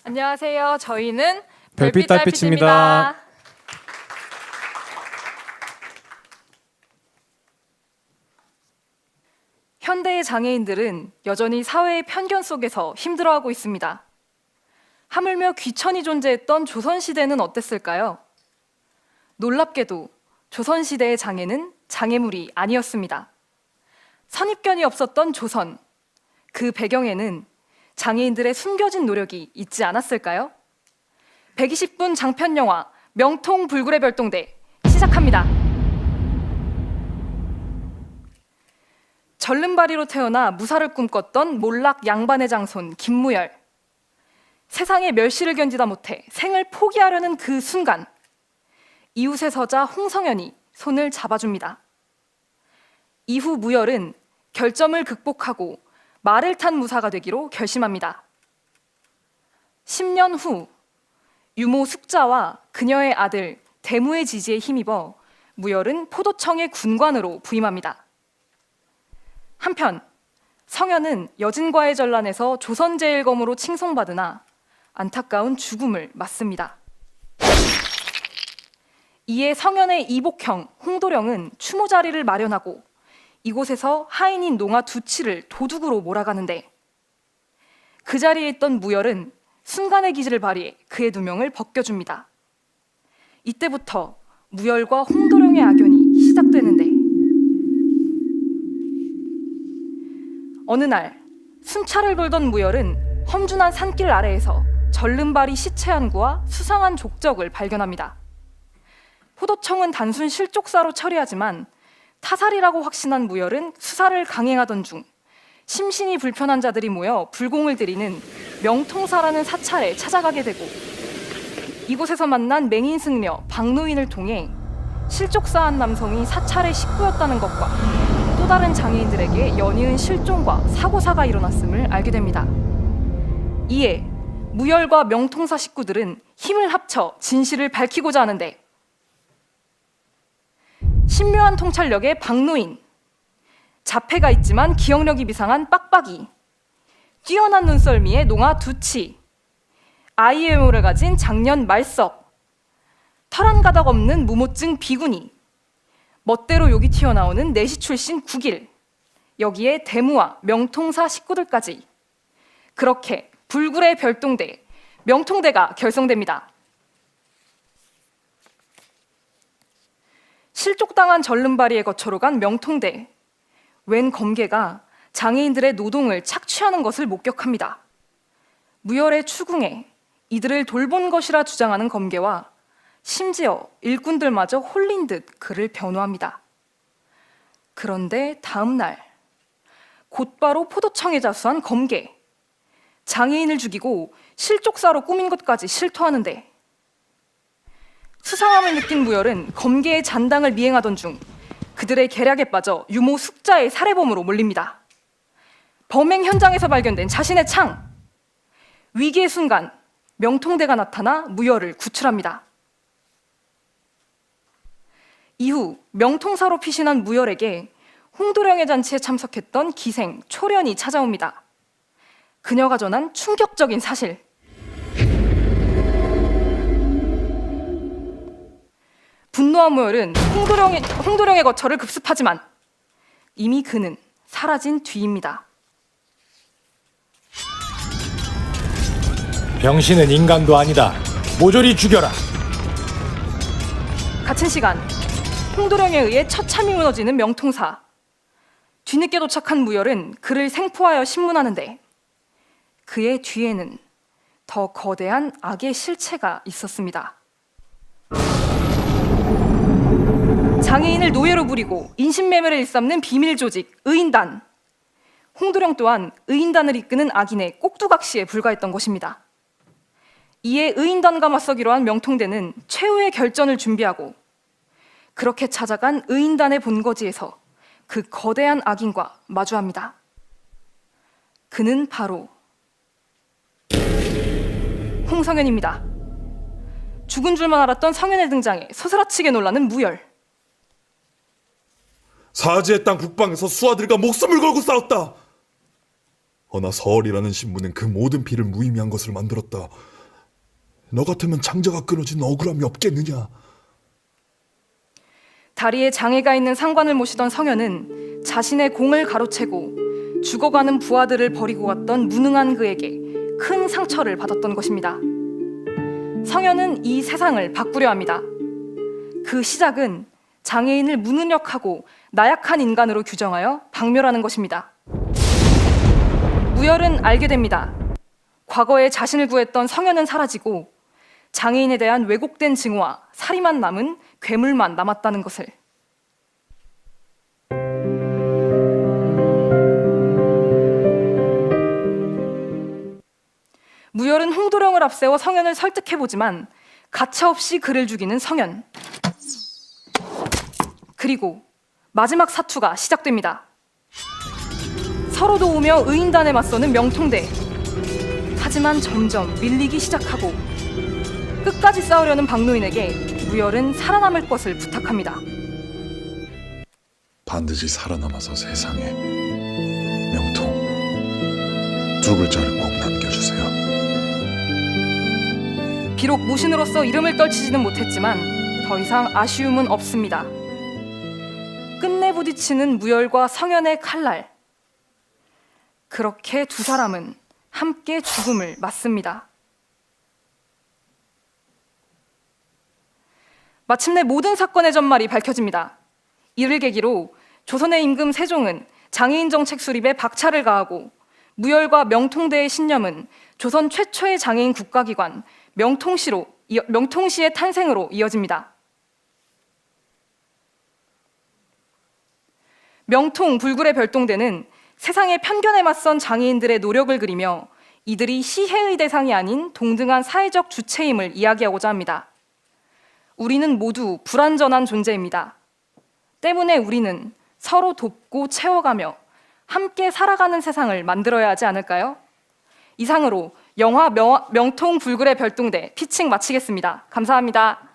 안녕하세요. 저희는 별빛 달빛입니다. 현대의 장애인들은 여전히 사회의 편견 속에서 힘들어하고 있습니다. 하물며 귀천이 존재했던 조선시대는 어땠을까요? 놀랍게도 조선시대의 장애는 장애물이 아니었습니다. 선입견이 없었던 조선, 그 배경에는 장애인들의 숨겨진 노력이 있지 않았을까요? 120분 장편 영화 명통 불굴의 별동대 시작합니다. 절름발이로 태어나 무사를 꿈꿨던 몰락 양반의 장손 김무열. 세상의 멸시를 견디다 못해 생을 포기하려는 그 순간 이웃의 서자 홍성현이 손을 잡아줍니다. 이후 무열은 결점을 극복하고 말을 탄 무사가 되기로 결심합니다. 10년 후 유모 숙자와 그녀의 아들 대무의 지지에 힘입어 무열은 포도청의 군관으로 부임합니다. 한편 성현은 여진과의 전란에서 조선제일검으로 칭송받으나 안타까운 죽음을 맞습니다. 이에 성현의 이복형 홍도령은 추모 자리를 마련하고 이곳에서 하인인 농아 두치를 도둑으로 몰아가는데 그 자리에 있던 무열은 순간의 기지를 발휘해 그의 누명을 벗겨줍니다. 이때부터 무열과 홍도령의 악연이 시작되는데 어느 날 순찰을 돌던 무열은 험준한 산길 아래에서 절름발이 시체 한 구와 수상한 족적을 발견합니다. 포도청은 단순 실족사로 처리하지만 타살이라고 확신한 무열은 수사를 강행하던 중 심신이 불편한 자들이 모여 불공을 들이는 명통사라는 사찰에 찾아가게 되고 이곳에서 만난 맹인승려 박노인을 통해 실족사한 남성이 사찰의 식구였다는 것과 또 다른 장애인들에게 연이은 실종과 사고사가 일어났음을 알게 됩니다. 이에 무열과 명통사 식구들은 힘을 합쳐 진실을 밝히고자 하는데 신묘한 통찰력의 박노인, 자폐가 있지만 기억력이 비상한 빡빡이, 뛰어난 눈썰미의 농아 두치, 아이의 외모를 가진 장년 말석, 털 한 가닥 없는 무모증 비구니, 멋대로 욕이 튀어나오는 내시 출신 국일, 여기에 대무와 명통사 식구들까지 그렇게 불굴의 별동대, 명통대가 결성됩니다. 실족당한 절름발이의 거처로 간 명통대. 웬 검계가 장애인들의 노동을 착취하는 것을 목격합니다. 무열의 추궁에 이들을 돌본 것이라 주장하는 검계와 심지어 일꾼들마저 홀린 듯 그를 변호합니다. 그런데 다음 날 곧바로 포도청에 자수한 검계. 장애인을 죽이고 실족사로 꾸민 것까지 실토하는데 수상함을 느낀 무열은 검계의 잔당을 미행하던 중 그들의 계략에 빠져 유모 숙자의 살해범으로 몰립니다. 범행 현장에서 발견된 자신의 창. 위기의 순간 명통대가 나타나 무열을 구출합니다. 이후 명통사로 피신한 무열에게 홍도령의 잔치에 참석했던 기생 초련이 찾아옵니다. 그녀가 전한 충격적인 사실. 분노한 무열은 홍도령의 거처를 급습하지만 이미 그는 사라진 뒤입니다. 병신은 인간도 아니다. 모조리 죽여라. 같은 시간 홍도령에 의해 처참히 무너지는 명통사. 뒤늦게 도착한 무열은 그를 생포하여 신문하는데 그의 뒤에는 더 거대한 악의 실체가 있었습니다. 장애인을 노예로 부리고 인신매매를 일삼는 비밀 조직 의인단. 홍도령 또한 의인단을 이끄는 악인의 꼭두각시에 불과했던 것입니다. 이에 의인단과 맞서기로 한 명통대는 최후의 결전을 준비하고 그렇게 찾아간 의인단의 본거지에서 그 거대한 악인과 마주합니다. 그는 바로 홍성현입니다. 죽은 줄만 알았던 성현의 등장에 서스라치게 놀라는 무열. 사지의 땅 북방에서 수하들과 목숨을 걸고 싸웠다. 허나 서얼이라는 신부는 그 모든 피를 무의미한 것을 만들었다. 너 같으면 창자가 끊어진 억울함이 없겠느냐? 다리에 장애가 있는 상관을 모시던 성현은 자신의 공을 가로채고 죽어가는 부하들을 버리고 갔던 무능한 그에게 큰 상처를 받았던 것입니다. 성현은 이 세상을 바꾸려 합니다. 그 시작은 장애인을 무능력하고 나약한 인간으로 규정하여 박멸하는 것입니다. 무열은 알게 됩니다. 과거에 자신을 구했던 성현은 사라지고 장애인에 대한 왜곡된 증오와 살이만 남은 괴물만 남았다는 것을. 무열은 홍도령을 앞세워 성현을 설득해보지만 가차없이 그를 죽이는 성현. 그리고 마지막 사투가 시작됩니다. 서로 도우며 의인단에 맞서는 명통대. 하지만 점점 밀리기 시작하고 끝까지 싸우려는 박노인에게 무열은 살아남을 것을 부탁합니다. 반드시 살아남아서 세상에 명통 두 글자를 꼭 남겨주세요. 비록 무신으로서 이름을 떨치지는 못했지만 더 이상 아쉬움은 없습니다. 끝내 부딪히는 무열과 성현의 칼날. 그렇게 두 사람은 함께 죽음을 맞습니다. 마침내 모든 사건의 전말이 밝혀집니다. 이를 계기로 조선의 임금 세종은 장애인 정책 수립에 박차를 가하고 무열과 명통대의 신념은 조선 최초의 장애인 국가기관 명통시의 탄생으로 이어집니다. 명통 불굴의 별동대는 세상의 편견에 맞선 장애인들의 노력을 그리며 이들이 시혜의 대상이 아닌 동등한 사회적 주체임을 이야기하고자 합니다. 우리는 모두 불완전한 존재입니다. 때문에 우리는 서로 돕고 채워가며 함께 살아가는 세상을 만들어야 하지 않을까요? 이상으로 영화 명통 불굴의 별동대 피칭 마치겠습니다. 감사합니다.